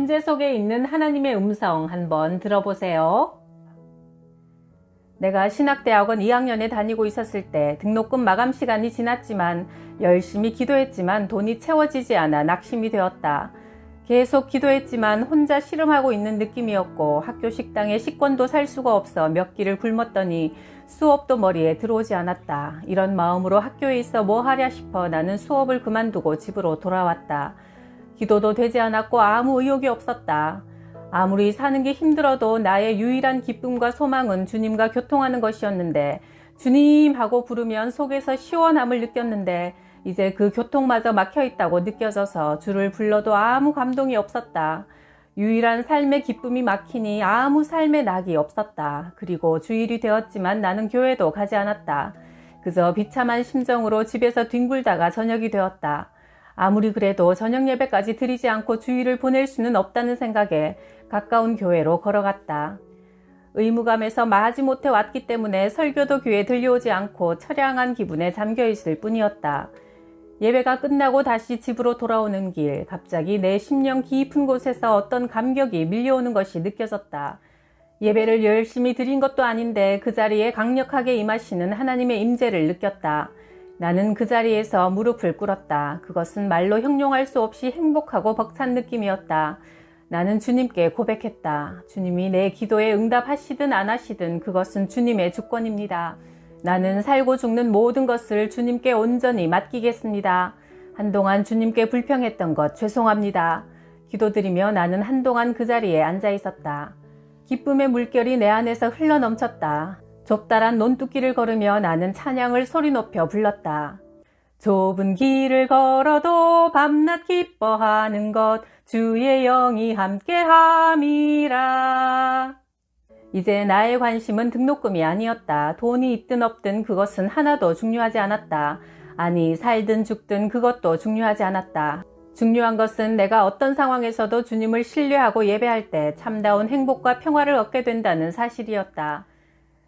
문제 속에 있는 하나님의 음성 한번 들어보세요. 내가 신학대학원 2학년에 다니고 있었을 때 등록금 마감 시간이 지났지만 열심히 기도했지만 돈이 채워지지 않아 낙심이 되었다. 계속 기도했지만 혼자 씨름하고 있는 느낌이었고 학교 식당에 식권도 살 수가 없어 몇 끼를 굶었더니 수업도 머리에 들어오지 않았다. 이런 마음으로 학교에 있어 뭐 하랴 싶어 나는 수업을 그만두고 집으로 돌아왔다. 기도도 되지 않았고 아무 의욕이 없었다. 아무리 사는 게 힘들어도 나의 유일한 기쁨과 소망은 주님과 교통하는 것이었는데 주님 하고 부르면 속에서 시원함을 느꼈는데 이제 그 교통마저 막혀있다고 느껴져서 주를 불러도 아무 감동이 없었다. 유일한 삶의 기쁨이 막히니 아무 삶의 낙이 없었다. 그리고 주일이 되었지만 나는 교회도 가지 않았다. 그저 비참한 심정으로 집에서 뒹굴다가 저녁이 되었다. 아무리 그래도 저녁 예배까지 드리지 않고 주일을 보낼 수는 없다는 생각에 가까운 교회로 걸어갔다. 의무감에서 마지못해 왔기 때문에 설교도 귀에 들려오지 않고 처량한 기분에 잠겨있을 뿐이었다. 예배가 끝나고 다시 집으로 돌아오는 길, 갑자기 내 심령 깊은 곳에서 어떤 감격이 밀려오는 것이 느껴졌다. 예배를 열심히 드린 것도 아닌데 그 자리에 강력하게 임하시는 하나님의 임재를 느꼈다. 나는 그 자리에서 무릎을 꿇었다. 그것은 말로 형용할 수 없이 행복하고 벅찬 느낌이었다. 나는 주님께 고백했다. 주님이 내 기도에 응답하시든 안 하시든 그것은 주님의 주권입니다. 나는 살고 죽는 모든 것을 주님께 온전히 맡기겠습니다. 한동안 주님께 불평했던 것 죄송합니다. 기도드리며 나는 한동안 그 자리에 앉아 있었다. 기쁨의 물결이 내 안에서 흘러넘쳤다. 좁다란 논두길을 걸으며 나는 찬양을 소리 높여 불렀다. 좁은 길을 걸어도 밤낮 기뻐하는 것 주의 영이 함께함이라. 이제 나의 관심은 등록금이 아니었다. 돈이 있든 없든 그것은 하나도 중요하지 않았다. 아니, 살든 죽든 그것도 중요하지 않았다. 중요한 것은 내가 어떤 상황에서도 주님을 신뢰하고 예배할 때 참다운 행복과 평화를 얻게 된다는 사실이었다.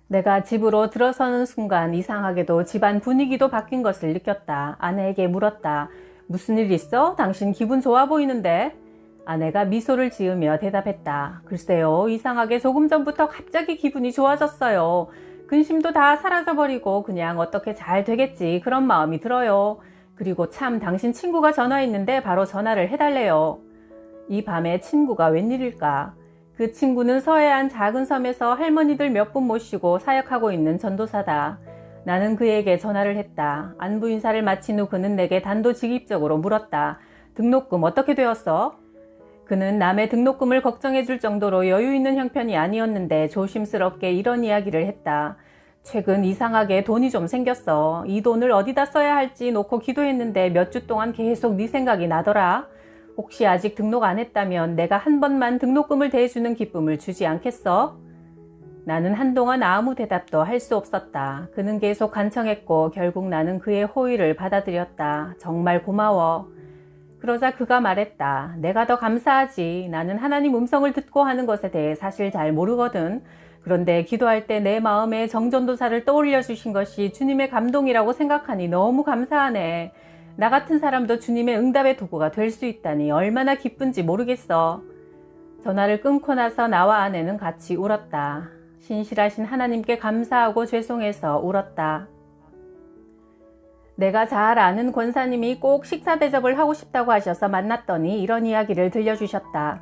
내가 집으로 들어서는 순간 이상하게도 집안 분위기도 바뀐 것을 느꼈다. 아내에게 물었다. 무슨 일 있어? 당신 기분 좋아 보이는데? 아내가 미소를 지으며 대답했다. 글쎄요, 이상하게 조금 전부터 갑자기 기분이 좋아졌어요. 근심도 다 사라져버리고 그냥 어떻게 잘 되겠지 그런 마음이 들어요. 그리고 참 당신 친구가 전화했는데 바로 전화를 해달래요. 이 밤에 친구가 웬일일까? 그 친구는 서해안 작은 섬에서 할머니들 몇 분 모시고 사역하고 있는 전도사다. 나는 그에게 전화를 했다. 안부 인사를 마친 후 그는 내게 단도직입적으로 물었다. 등록금 어떻게 되었어? 그는 남의 등록금을 걱정해 줄 정도로 여유 있는 형편이 아니었는데 조심스럽게 이런 이야기를 했다. 최근 이상하게 돈이 좀 생겼어. 이 돈을 어디다 써야 할지 놓고 기도했는데 몇 주 동안 계속 네 생각이 나더라. 혹시 아직 등록 안 했다면 내가 한 번만 등록금을 대주는 기쁨을 주지 않겠어? 나는 한동안 아무 대답도 할 수 없었다. 그는 계속 간청했고 결국 나는 그의 호의를 받아들였다. 정말 고마워. 그러자 그가 말했다. 내가 더 감사하지. 나는 하나님 음성을 듣고 하는 것에 대해 사실 잘 모르거든. 그런데 기도할 때 내 마음에 정전도사를 떠올려 주신 것이 주님의 감동이라고 생각하니 너무 감사하네. 나 같은 사람도 주님의 응답의 도구가 될 수 있다니 얼마나 기쁜지 모르겠어. 전화를 끊고 나서 나와 아내는 같이 울었다. 신실하신 하나님께 감사하고 죄송해서 울었다. 내가 잘 아는 권사님이 꼭 식사 대접을 하고 싶다고 하셔서 만났더니 이런 이야기를 들려주셨다.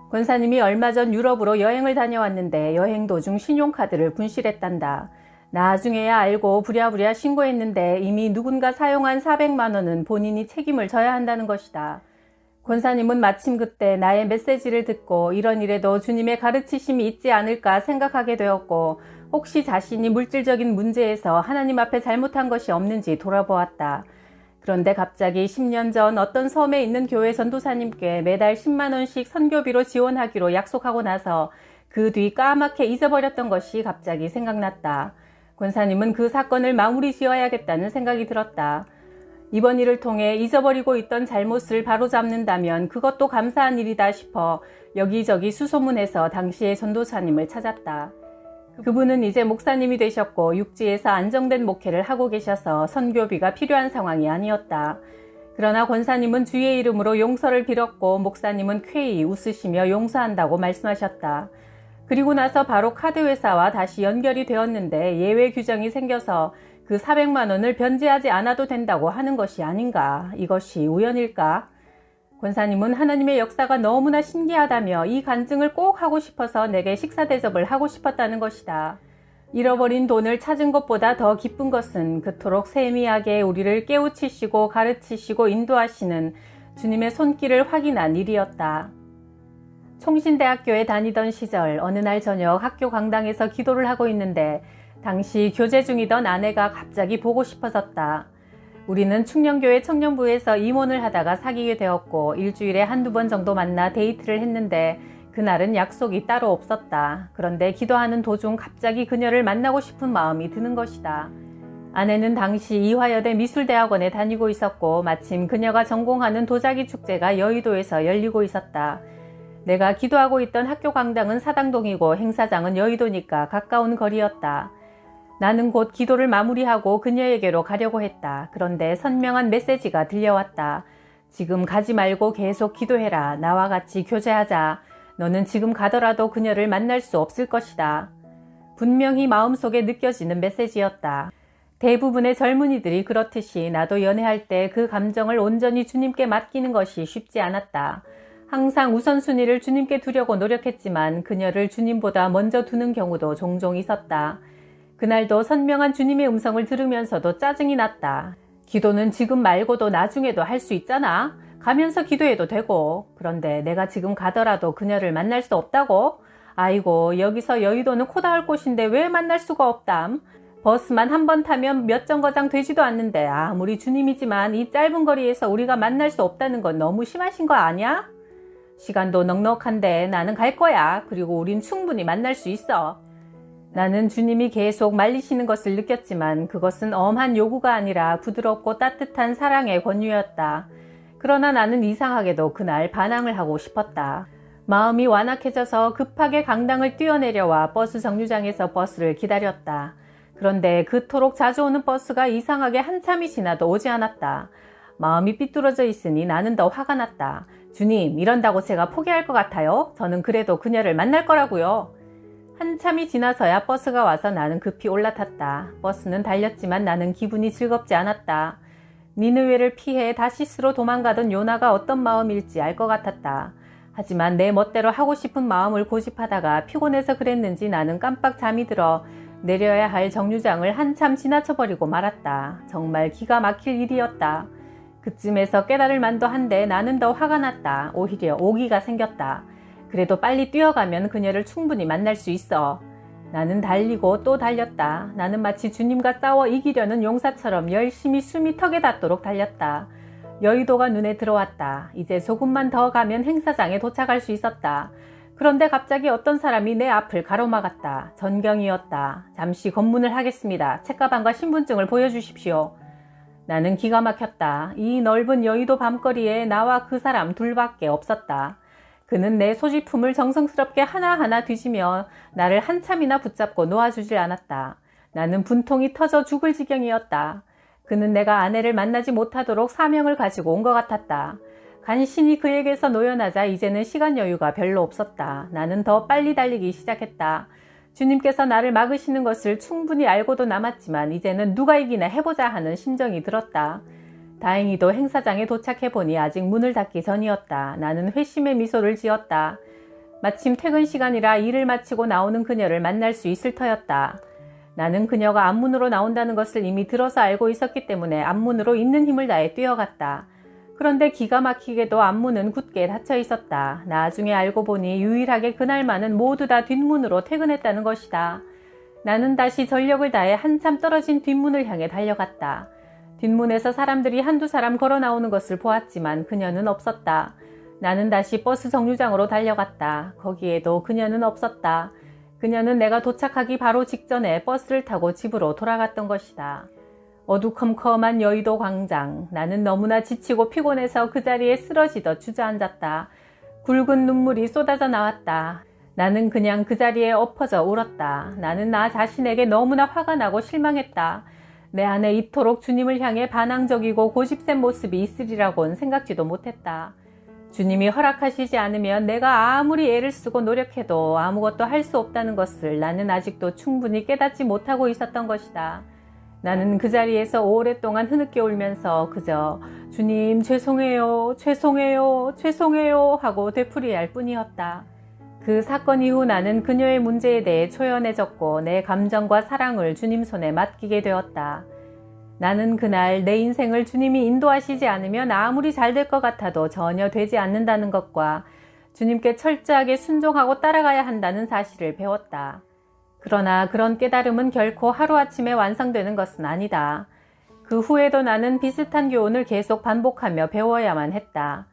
권사님이 얼마 전 유럽으로 여행을 다녀왔는데 여행 도중 신용카드를 분실했단다. 나중에야 알고 부랴부랴 신고했는데 이미 누군가 사용한 400만 원은 본인이 책임을 져야 한다는 것이다. 권사님은 마침 그때 나의 메시지를 듣고 이런 일에도 주님의 가르치심이 있지 않을까 생각하게 되었고 혹시 자신이 물질적인 문제에서 하나님 앞에 잘못한 것이 없는지 돌아보았다. 그런데 갑자기 10년 전 어떤 섬에 있는 교회 전도사님께 매달 10만 원씩 선교비로 지원하기로 약속하고 나서 그 뒤 까맣게 잊어버렸던 것이 갑자기 생각났다. 권사님은 그 사건을 마무리 지어야겠다는 생각이 들었다. 이번 일을 통해 잊어버리고 있던 잘못을 바로잡는다면 그것도 감사한 일이다 싶어 여기저기 수소문해서 당시의 전도사님을 찾았다. 그분은 이제 목사님이 되셨고 육지에서 안정된 목회를 하고 계셔서 선교비가 필요한 상황이 아니었다. 그러나 권사님은 주의 이름으로 용서를 빌었고 목사님은 쾌히 웃으시며 용서한다고 말씀하셨다. 그리고 나서 바로 카드회사와 다시 연결이 되었는데 예외 규정이 생겨서 그 400만 원을 변제하지 않아도 된다고 하는 것이 아닌가? 이것이 우연일까? 권사님은 하나님의 역사가 너무나 신기하다며 이 간증을 꼭 하고 싶어서 내게 식사 대접을 하고 싶었다는 것이다. 잃어버린 돈을 찾은 것보다 더 기쁜 것은 그토록 세미하게 우리를 깨우치시고 가르치시고 인도하시는 주님의 손길을 확인한 일이었다. 총신대학교에 다니던 시절 어느 날 저녁 학교 강당에서 기도를 하고 있는데 당시 교제 중이던 아내가 갑자기 보고 싶어졌다. 우리는 충령교회 청년부에서 임원을 하다가 사귀게 되었고 일주일에 한두 번 정도 만나 데이트를 했는데 그날은 약속이 따로 없었다. 그런데 기도하는 도중 갑자기 그녀를 만나고 싶은 마음이 드는 것이다. 아내는 당시 이화여대 미술대학원에 다니고 있었고 마침 그녀가 전공하는 도자기 축제가 여의도에서 열리고 있었다. 내가 기도하고 있던 학교 강당은 사당동이고 행사장은 여의도니까 가까운 거리였다. 나는 곧 기도를 마무리하고 그녀에게로 가려고 했다. 그런데 선명한 메시지가 들려왔다. 지금 가지 말고 계속 기도해라. 나와 같이 교제하자. 너는 지금 가더라도 그녀를 만날 수 없을 것이다. 분명히 마음속에 느껴지는 메시지였다. 대부분의 젊은이들이 그렇듯이 나도 연애할 때 그 감정을 온전히 주님께 맡기는 것이 쉽지 않았다. 항상 우선순위를 주님께 두려고 노력했지만 그녀를 주님보다 먼저 두는 경우도 종종 있었다. 그날도 선명한 주님의 음성을 들으면서도 짜증이 났다. 기도는 지금 말고도 나중에도 할 수 있잖아. 가면서 기도해도 되고. 그런데 내가 지금 가더라도 그녀를 만날 수 없다고? 아이고, 여기서 여의도는 코 닿을 곳인데 왜 만날 수가 없담? 버스만 한 번 타면 몇 정거장 되지도 않는데 아무리 주님이지만 이 짧은 거리에서 우리가 만날 수 없다는 건 너무 심하신 거 아니야? 시간도 넉넉한데 나는 갈 거야. 그리고 우린 충분히 만날 수 있어. 나는 주님이 계속 말리시는 것을 느꼈지만 그것은 엄한 요구가 아니라 부드럽고 따뜻한 사랑의 권유였다. 그러나 나는 이상하게도 그날 반항을 하고 싶었다. 마음이 완악해져서 급하게 강당을 뛰어내려와 버스 정류장에서 버스를 기다렸다. 그런데 그토록 자주 오는 버스가 이상하게 한참이 지나도 오지 않았다. 마음이 삐뚤어져 있으니 나는 더 화가 났다. 주님, 이런다고 제가 포기할 것 같아요? 저는 그래도 그녀를 만날 거라고요. 한참이 지나서야 버스가 와서 나는 급히 올라탔다. 버스는 달렸지만 나는 기분이 즐겁지 않았다. 니느웨를 피해 다시스로 도망가던 요나가 어떤 마음일지 알 것 같았다. 하지만 내 멋대로 하고 싶은 마음을 고집하다가 피곤해서 그랬는지 나는 깜빡 잠이 들어 내려야 할 정류장을 한참 지나쳐버리고 말았다. 정말 기가 막힐 일이었다. 그쯤에서 깨달을 만도 한데 나는 더 화가 났다. 오히려 오기가 생겼다. 그래도 빨리 뛰어가면 그녀를 충분히 만날 수 있어. 나는 달리고 또 달렸다. 나는 마치 주님과 싸워 이기려는 용사처럼 열심히 숨이 턱에 닿도록 달렸다. 여의도가 눈에 들어왔다. 이제 조금만 더 가면 행사장에 도착할 수 있었다. 그런데 갑자기 어떤 사람이 내 앞을 가로막았다. 전경이었다. 잠시 검문을 하겠습니다. 책가방과 신분증을 보여주십시오. 나는 기가 막혔다. 이 넓은 여의도 밤거리에 나와 그 사람 둘밖에 없었다. 그는 내 소지품을 정성스럽게 하나하나 뒤지며 나를 한참이나 붙잡고 놓아주질 않았다. 나는 분통이 터져 죽을 지경이었다. 그는 내가 아내를 만나지 못하도록 사명을 가지고 온 것 같았다. 간신히 그에게서 노연하자 이제는 시간 여유가 별로 없었다. 나는 더 빨리 달리기 시작했다. 주님께서 나를 막으시는 것을 충분히 알고도 남았지만 이제는 누가 이기나 해보자 하는 심정이 들었다. 다행히도 행사장에 도착해보니 아직 문을 닫기 전이었다. 나는 회심의 미소를 지었다. 마침 퇴근 시간이라 일을 마치고 나오는 그녀를 만날 수 있을 터였다. 나는 그녀가 앞문으로 나온다는 것을 이미 들어서 알고 있었기 때문에 앞문으로 있는 힘을 다해 뛰어갔다. 그런데 기가 막히게도 앞문은 굳게 닫혀 있었다. 나중에 알고 보니 유일하게 그날만은 모두 다 뒷문으로 퇴근했다는 것이다. 나는 다시 전력을 다해 한참 떨어진 뒷문을 향해 달려갔다. 뒷문에서 사람들이 한두 사람 걸어 나오는 것을 보았지만 그녀는 없었다. 나는 다시 버스 정류장으로 달려갔다. 거기에도 그녀는 없었다. 그녀는 내가 도착하기 바로 직전에 버스를 타고 집으로 돌아갔던 것이다. 어두컴컴한 여의도 광장. 나는 너무나 지치고 피곤해서 그 자리에 쓰러지듯 주저앉았다. 굵은 눈물이 쏟아져 나왔다. 나는 그냥 그 자리에 엎어져 울었다. 나는 나 자신에게 너무나 화가 나고 실망했다. 내 안에 이토록 주님을 향해 반항적이고 고집센 모습이 있으리라고는 생각지도 못했다. 주님이 허락하시지 않으면 내가 아무리 애를 쓰고 노력해도 아무것도 할 수 없다는 것을 나는 아직도 충분히 깨닫지 못하고 있었던 것이다. 나는 그 자리에서 오랫동안 흐느껴 울면서 그저 주님 죄송해요, 죄송해요, 죄송해요 하고 되풀이할 뿐이었다. 그 사건 이후 나는 그녀의 문제에 대해 초연해졌고 내 감정과 사랑을 주님 손에 맡기게 되었다. 나는 그날 내 인생을 주님이 인도하시지 않으면 아무리 잘 될 것 같아도 전혀 되지 않는다는 것과 주님께 철저하게 순종하고 따라가야 한다는 사실을 배웠다. 그러나 그런 깨달음은 결코 하루아침에 완성되는 것은 아니다. 그 후에도 나는 비슷한 교훈을 계속 반복하며 배워야만 했다.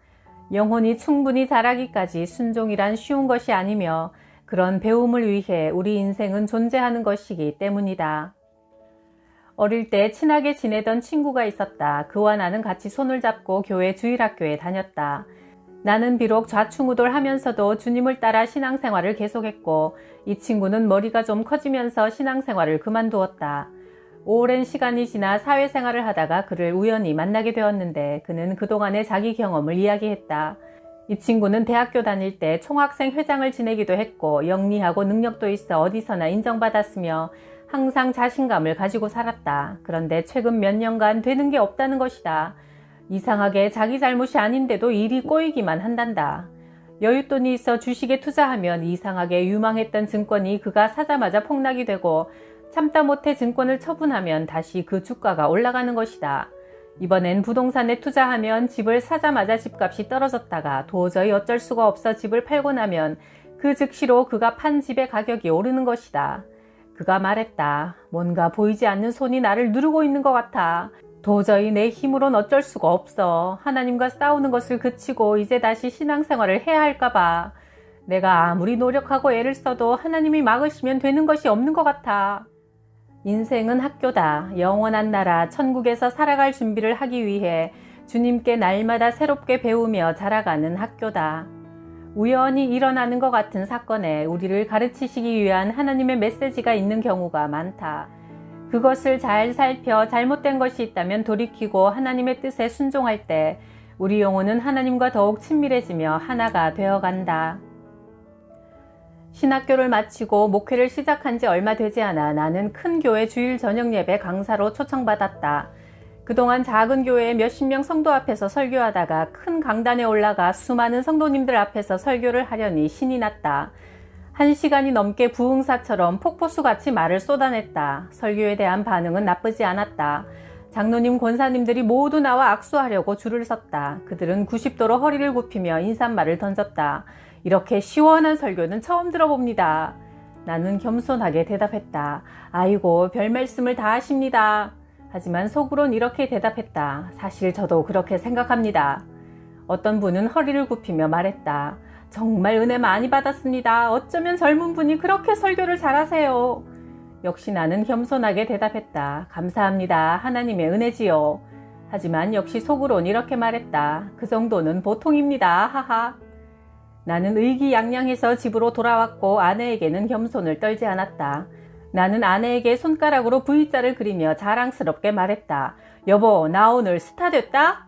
영혼이 충분히 자라기까지 순종이란 쉬운 것이 아니며 그런 배움을 위해 우리 인생은 존재하는 것이기 때문이다. 어릴 때 친하게 지내던 친구가 있었다. 그와 나는 같이 손을 잡고 교회 주일학교에 다녔다. 나는 비록 좌충우돌하면서도 주님을 따라 신앙생활을 계속했고 이 친구는 머리가 좀 커지면서 신앙생활을 그만두었다. 오랜 시간이 지나 사회생활을 하다가 그를 우연히 만나게 되었는데 그는 그동안의 자기 경험을 이야기했다. 이 친구는 대학교 다닐 때 총학생 회장을 지내기도 했고 영리하고 능력도 있어 어디서나 인정받았으며 항상 자신감을 가지고 살았다. 그런데 최근 몇 년간 되는 게 없다는 것이다. 이상하게 자기 잘못이 아닌데도 일이 꼬이기만 한단다. 여윳돈이 있어 주식에 투자하면 이상하게 유망했던 증권이 그가 사자마자 폭락이 되고 참다 못해 증권을 처분하면 다시 그 주가가 올라가는 것이다. 이번엔 부동산에 투자하면 집을 사자마자 집값이 떨어졌다가 도저히 어쩔 수가 없어 집을 팔고 나면 그 즉시로 그가 판 집의 가격이 오르는 것이다. 그가 말했다. 뭔가 보이지 않는 손이 나를 누르고 있는 것 같아. 도저히 내 힘으론 어쩔 수가 없어. 하나님과 싸우는 것을 그치고 이제 다시 신앙생활을 해야 할까 봐. 내가 아무리 노력하고 애를 써도 하나님이 막으시면 되는 것이 없는 것 같아. 인생은 학교다. 영원한 나라 천국에서 살아갈 준비를 하기 위해 주님께 날마다 새롭게 배우며 자라가는 학교다. 우연히 일어나는 것 같은 사건에 우리를 가르치시기 위한 하나님의 메시지가 있는 경우가 많다. 그것을 잘 살펴 잘못된 것이 있다면 돌이키고 하나님의 뜻에 순종할 때 우리 영혼은 하나님과 더욱 친밀해지며 하나가 되어간다. 신학교를 마치고 목회를 시작한 지 얼마 되지 않아 나는 큰 교회 주일 저녁 예배 강사로 초청받았다. 그동안 작은 교회에 몇십 명 성도 앞에서 설교하다가 큰 강단에 올라가 수많은 성도님들 앞에서 설교를 하려니 신이 났다. 1시간이 넘게 부흥사처럼 폭포수같이 말을 쏟아냈다. 설교에 대한 반응은 나쁘지 않았다. 장로님, 권사님들이 모두 나와 악수하려고 줄을 섰다. 그들은 90도로 허리를 굽히며 인사말을 던졌다. 이렇게 시원한 설교는 처음 들어봅니다. 나는 겸손하게 대답했다. 아이고, 별 말씀을 다 하십니다. 하지만 속으론 이렇게 대답했다. 사실 저도 그렇게 생각합니다. 어떤 분은 허리를 굽히며 말했다. 정말 은혜 많이 받았습니다. 어쩌면 젊은 분이 그렇게 설교를 잘하세요. 역시 나는 겸손하게 대답했다. 감사합니다. 하나님의 은혜지요. 하지만 역시 속으론 이렇게 말했다. 그 정도는 보통입니다. 하하. 나는 의기양양해서 집으로 돌아왔고 아내에게는 겸손을 떨지 않았다. 나는 아내에게 손가락으로 V자를 그리며 자랑스럽게 말했다. 여보, 나 오늘 스타 됐다?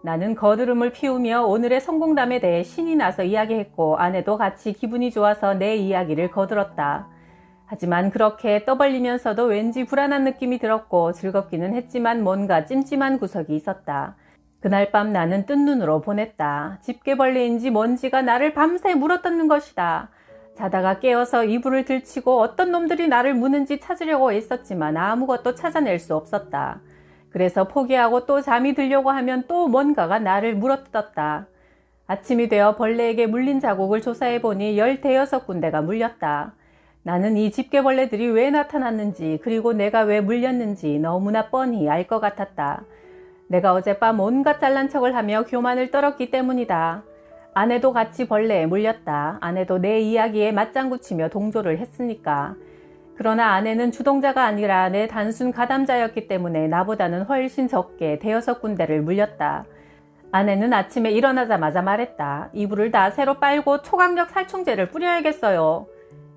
나는 거드름을 피우며 오늘의 성공담에 대해 신이 나서 이야기했고 아내도 같이 기분이 좋아서 내 이야기를 거들었다. 하지만 그렇게 떠벌리면서도 왠지 불안한 느낌이 들었고 즐겁기는 했지만 뭔가 찜찜한 구석이 있었다. 그날 밤 나는 뜬 눈으로 보냈다. 집게벌레인지 먼지가 나를 밤새 물어뜯는 것이다. 자다가 깨어서 이불을 들치고 어떤 놈들이 나를 무는지 찾으려고 애썼지만 아무것도 찾아낼 수 없었다. 그래서 포기하고 또 잠이 들려고 하면 또 뭔가가 나를 물어뜯었다. 아침이 되어 벌레에게 물린 자국을 조사해보니 15군데가 물렸다. 나는 이 집게벌레들이 왜 나타났는지 그리고 내가 왜 물렸는지 너무나 뻔히 알 것 같았다. 내가 어젯밤 온갖 잘난 척을 하며 교만을 떨었기 때문이다. 아내도 같이 벌레에 물렸다. 아내도 내 이야기에 맞장구 치며 동조를 했으니까. 그러나 아내는 주동자가 아니라 내 단순 가담자였기 때문에 나보다는 훨씬 적게 15군데를 물렸다. 아내는 아침에 일어나자마자 말했다. 이불을 다 새로 빨고 초강력 살충제를 뿌려야겠어요.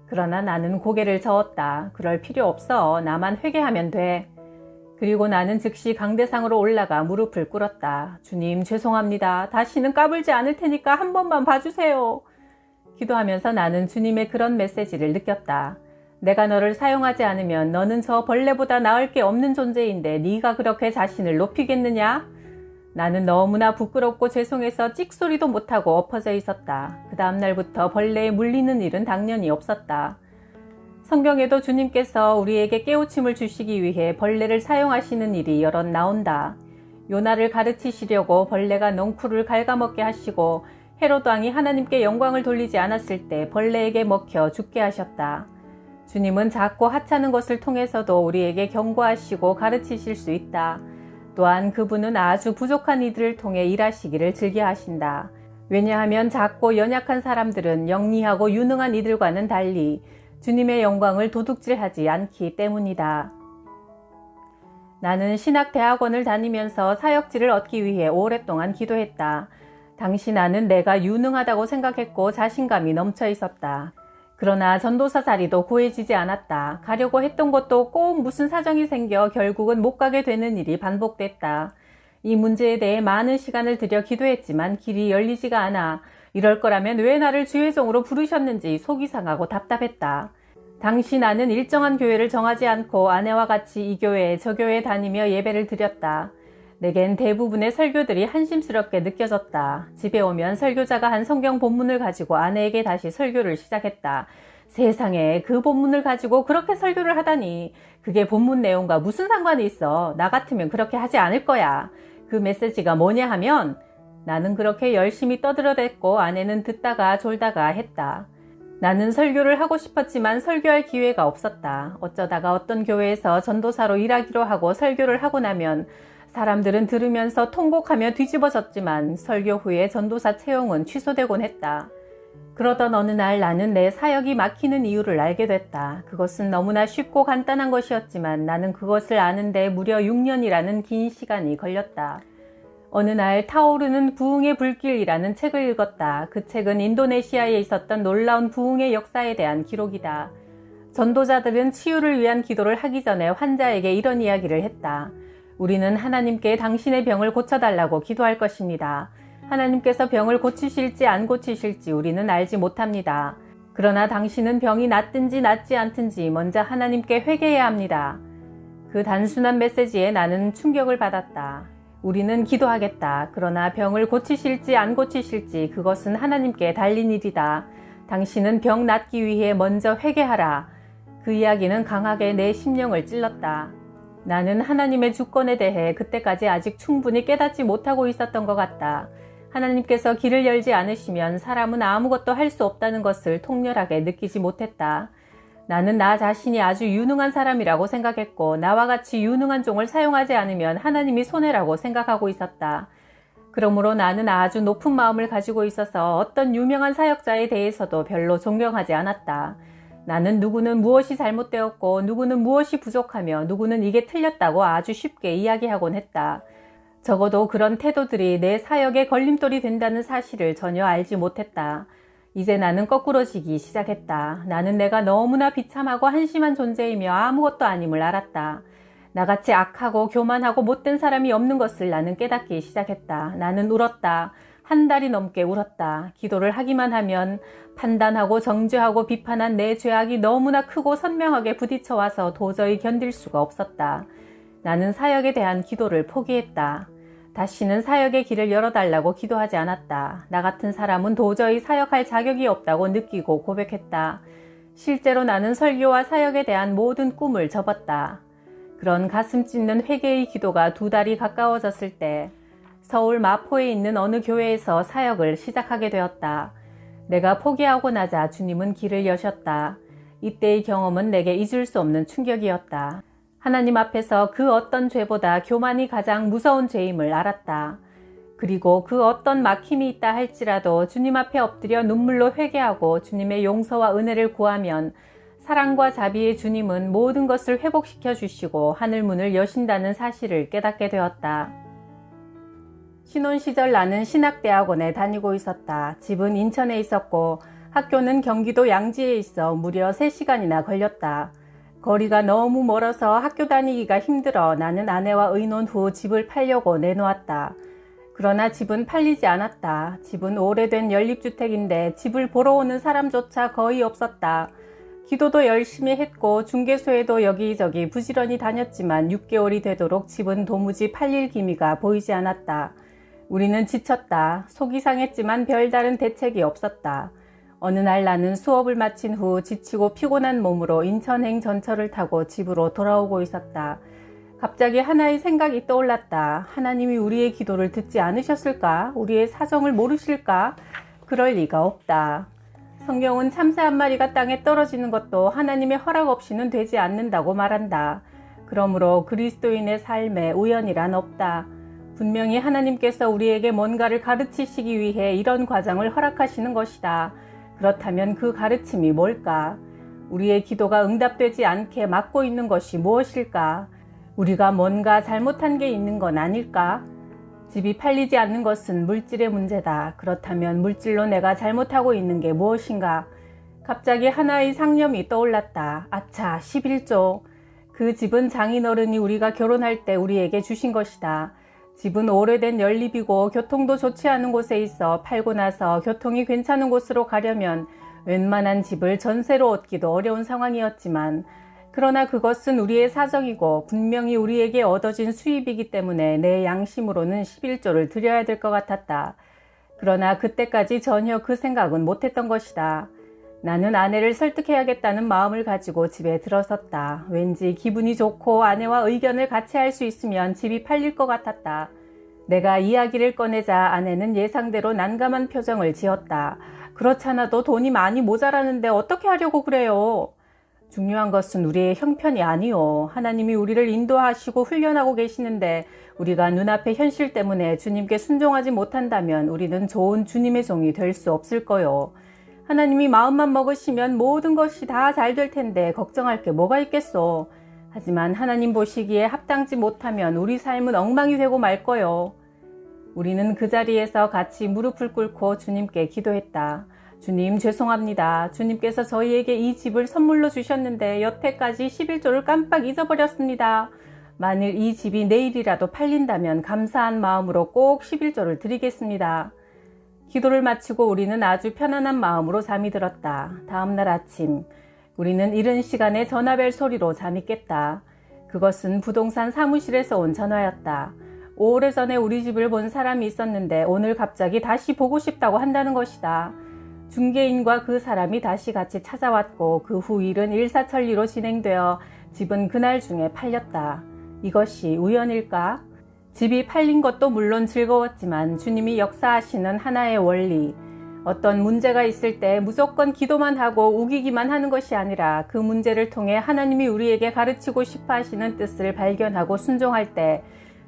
그러나 나는 고개를 저었다. 그럴 필요 없어. 나만 회개하면 돼. 그리고 나는 즉시 강대상으로 올라가 무릎을 꿇었다. 주님, 죄송합니다. 다시는 까불지 않을 테니까 한 번만 봐주세요. 기도하면서 나는 주님의 그런 메시지를 느꼈다. 내가 너를 사용하지 않으면 너는 저 벌레보다 나을 게 없는 존재인데 네가 그렇게 자신을 높이겠느냐? 나는 너무나 부끄럽고 죄송해서 찍소리도 못하고 엎어져 있었다. 그 다음 날부터 벌레에 물리는 일은 당연히 없었다. 성경에도 주님께서 우리에게 깨우침을 주시기 위해 벌레를 사용하시는 일이 여럿 나온다. 요나를 가르치시려고 벌레가 넝쿨을 갉아먹게 하시고 헤롯 왕이 하나님께 영광을 돌리지 않았을 때 벌레에게 먹혀 죽게 하셨다. 주님은 작고 하찮은 것을 통해서도 우리에게 경고하시고 가르치실 수 있다. 또한 그분은 아주 부족한 이들을 통해 일하시기를 즐겨하신다. 왜냐하면 작고 연약한 사람들은 영리하고 유능한 이들과는 달리 주님의 영광을 도둑질하지 않기 때문이다. 나는 신학대학원을 다니면서 사역지를 얻기 위해 오랫동안 기도했다. 당시 나는 내가 유능하다고 생각했고 자신감이 넘쳐 있었다. 그러나 전도사 자리도 구해지지 않았다. 가려고 했던 것도 꼭 무슨 사정이 생겨 결국은 못 가게 되는 일이 반복됐다. 이 문제에 대해 많은 시간을 들여 기도했지만 길이 열리지가 않아 이럴 거라면 왜 나를 주의종으로 부르셨는지 속이 상하고 답답했다. 당시 나는 일정한 교회를 정하지 않고 아내와 같이 이 교회 저 교회에 다니며 예배를 드렸다. 내겐 대부분의 설교들이 한심스럽게 느껴졌다. 집에 오면 설교자가 한 성경 본문을 가지고 아내에게 다시 설교를 시작했다. 세상에, 그 본문을 가지고 그렇게 설교를 하다니. 그게 본문 내용과 무슨 상관이 있어. 나 같으면 그렇게 하지 않을 거야. 그 메시지가 뭐냐 하면 나는 그렇게 열심히 떠들어댔고 아내는 듣다가 졸다가 했다. 나는 설교를 하고 싶었지만 설교할 기회가 없었다. 어쩌다가 어떤 교회에서 전도사로 일하기로 하고 설교를 하고 나면 사람들은 들으면서 통곡하며 뒤집어졌지만 설교 후에 전도사 채용은 취소되곤 했다. 그러던 어느 날 나는 내 사역이 막히는 이유를 알게 됐다. 그것은 너무나 쉽고 간단한 것이었지만 나는 그것을 아는데 무려 6년이라는 긴 시간이 걸렸다. 어느 날 타오르는 부흥의 불길이라는 책을 읽었다. 그 책은 인도네시아에 있었던 놀라운 부흥의 역사에 대한 기록이다. 전도자들은 치유를 위한 기도를 하기 전에 환자에게 이런 이야기를 했다. 우리는 하나님께 당신의 병을 고쳐달라고 기도할 것입니다. 하나님께서 병을 고치실지 안 고치실지 우리는 알지 못합니다. 그러나 당신은 병이 낫든지 낫지 않든지 먼저 하나님께 회개해야 합니다. 그 단순한 메시지에 나는 충격을 받았다. 우리는 기도하겠다. 그러나 병을 고치실지 안 고치실지 그것은 하나님께 달린 일이다. 당신은 병 낫기 위해 먼저 회개하라. 그 이야기는 강하게 내 심령을 찔렀다. 나는 하나님의 주권에 대해 그때까지 아직 충분히 깨닫지 못하고 있었던 것 같다. 하나님께서 길을 열지 않으시면 사람은 아무것도 할 수 없다는 것을 통렬하게 느끼지 못했다. 나는 나 자신이 아주 유능한 사람이라고 생각했고 나와 같이 유능한 종을 사용하지 않으면 하나님이 손해라고 생각하고 있었다. 그러므로 나는 아주 높은 마음을 가지고 있어서 어떤 유명한 사역자에 대해서도 별로 존경하지 않았다. 나는 누구는 무엇이 잘못되었고 누구는 무엇이 부족하며 누구는 이게 틀렸다고 아주 쉽게 이야기하곤 했다. 적어도 그런 태도들이 내 사역에 걸림돌이 된다는 사실을 전혀 알지 못했다. 이제 나는 거꾸로지기 시작했다. 나는 내가 너무나 비참하고 한심한 존재이며 아무것도 아님을 알았다. 나같이 악하고 교만하고 못된 사람이 없는 것을 나는 깨닫기 시작했다. 나는 울었다. 한 달이 넘게 울었다. 기도를 하기만 하면 판단하고 정죄하고 비판한 내 죄악이 너무나 크고 선명하게 부딪혀와서 도저히 견딜 수가 없었다. 나는 사역에 대한 기도를 포기했다. 다시는 사역의 길을 열어달라고 기도하지 않았다. 나 같은 사람은 도저히 사역할 자격이 없다고 느끼고 고백했다. 실제로 나는 설교와 사역에 대한 모든 꿈을 접었다. 그런 가슴 찢는 회개의 기도가 2달이 가까워졌을 때 서울 마포에 있는 어느 교회에서 사역을 시작하게 되었다. 내가 포기하고 나자 주님은 길을 여셨다. 이때의 경험은 내게 잊을 수 없는 충격이었다. 하나님 앞에서 그 어떤 죄보다 교만이 가장 무서운 죄임을 알았다. 그리고 그 어떤 막힘이 있다 할지라도 주님 앞에 엎드려 눈물로 회개하고 주님의 용서와 은혜를 구하면 사랑과 자비의 주님은 모든 것을 회복시켜 주시고 하늘문을 여신다는 사실을 깨닫게 되었다. 신혼 시절 나는 신학대학원에 다니고 있었다. 집은 인천에 있었고 학교는 경기도 양지에 있어 무려 3시간이나 걸렸다. 거리가 너무 멀어서 학교 다니기가 힘들어 나는 아내와 의논 후 집을 팔려고 내놓았다. 그러나 집은 팔리지 않았다. 집은 오래된 연립주택인데 집을 보러 오는 사람조차 거의 없었다. 기도도 열심히 했고 중개소에도 여기저기 부지런히 다녔지만 6개월이 되도록 집은 도무지 팔릴 기미가 보이지 않았다. 우리는 지쳤다. 속이 상했지만 별다른 대책이 없었다. 어느 날 나는 수업을 마친 후 지치고 피곤한 몸으로 인천행 전철을 타고 집으로 돌아오고 있었다. 갑자기 하나의 생각이 떠올랐다. 하나님이 우리의 기도를 듣지 않으셨을까? 우리의 사정을 모르실까? 그럴 리가 없다. 성경은 참새 한 마리가 땅에 떨어지는 것도 하나님의 허락 없이는 되지 않는다고 말한다. 그러므로 그리스도인의 삶에 우연이란 없다. 분명히 하나님께서 우리에게 뭔가를 가르치시기 위해 이런 과정을 허락하시는 것이다. 그렇다면 그 가르침이 뭘까? 우리의 기도가 응답되지 않게 막고 있는 것이 무엇일까? 우리가 뭔가 잘못한 게 있는 건 아닐까? 집이 팔리지 않는 것은 물질의 문제다. 그렇다면 물질로 내가 잘못하고 있는 게 무엇인가? 갑자기 하나의 상념이 떠올랐다. 아차, 11조. 그 집은 장인어른이 우리가 결혼할 때 우리에게 주신 것이다. 집은 오래된 연립이고 교통도 좋지 않은 곳에 있어 팔고 나서 교통이 괜찮은 곳으로 가려면 웬만한 집을 전세로 얻기도 어려운 상황이었지만, 그러나 그것은 우리의 사정이고 분명히 우리에게 얻어진 수입이기 때문에 내 양심으로는 11조를 드려야 될 것 같았다. 그러나 그때까지 전혀 그 생각은 못했던 것이다. 나는 아내를 설득해야겠다는 마음을 가지고 집에 들어섰다. 왠지 기분이 좋고 아내와 의견을 같이 할 수 있으면 집이 팔릴 것 같았다. 내가 이야기를 꺼내자 아내는 예상대로 난감한 표정을 지었다. 그렇잖아도 돈이 많이 모자라는데 어떻게 하려고 그래요? 중요한 것은 우리의 형편이 아니요. 하나님이 우리를 인도하시고 훈련하고 계시는데 우리가 눈앞의 현실 때문에 주님께 순종하지 못한다면 우리는 좋은 주님의 종이 될 수 없을 거요. 하나님이 마음만 먹으시면 모든 것이 다 잘 될 텐데 걱정할 게 뭐가 있겠소. 하지만 하나님 보시기에 합당지 못하면 우리 삶은 엉망이 되고 말 거요. 우리는 그 자리에서 같이 무릎을 꿇고 주님께 기도했다. 주님, 죄송합니다. 주님께서 저희에게 이 집을 선물로 주셨는데 여태까지 11조를 깜빡 잊어버렸습니다. 만일 이 집이 내일이라도 팔린다면 감사한 마음으로 꼭 11조를 드리겠습니다. 기도를 마치고 우리는 아주 편안한 마음으로 잠이 들었다. 다음날 아침 우리는 이른 시간에 전화벨 소리로 잠이 깼다. 그것은 부동산 사무실에서 온 전화였다. 오래전에 우리 집을 본 사람이 있었는데 오늘 갑자기 다시 보고 싶다고 한다는 것이다. 중개인과 그 사람이 다시 같이 찾아왔고 그 후 일은 일사천리로 진행되어 집은 그날 중에 팔렸다. 이것이 우연일까? 집이 팔린 것도 물론 즐거웠지만 주님이 역사하시는 하나의 원리, 어떤 문제가 있을 때 무조건 기도만 하고 우기기만 하는 것이 아니라 그 문제를 통해 하나님이 우리에게 가르치고 싶어 하시는 뜻을 발견하고 순종할 때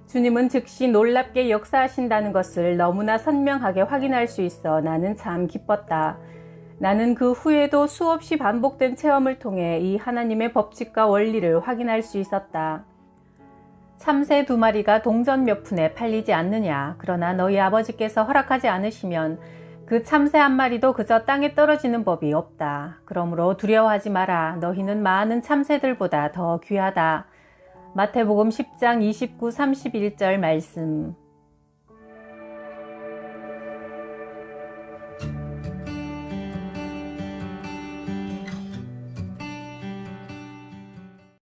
주님은 즉시 놀랍게 역사하신다는 것을 너무나 선명하게 확인할 수 있어 나는 참 기뻤다. 나는 그 후에도 수없이 반복된 체험을 통해 이 하나님의 법칙과 원리를 확인할 수 있었다. 참새 2마리가 동전 몇 푼에 팔리지 않느냐. 그러나 너희 아버지께서 허락하지 않으시면 그 참새 1마리도 그저 땅에 떨어지는 법이 없다. 그러므로 두려워하지 마라. 너희는 많은 참새들보다 더 귀하다. 마태복음 10장 29-31절 말씀.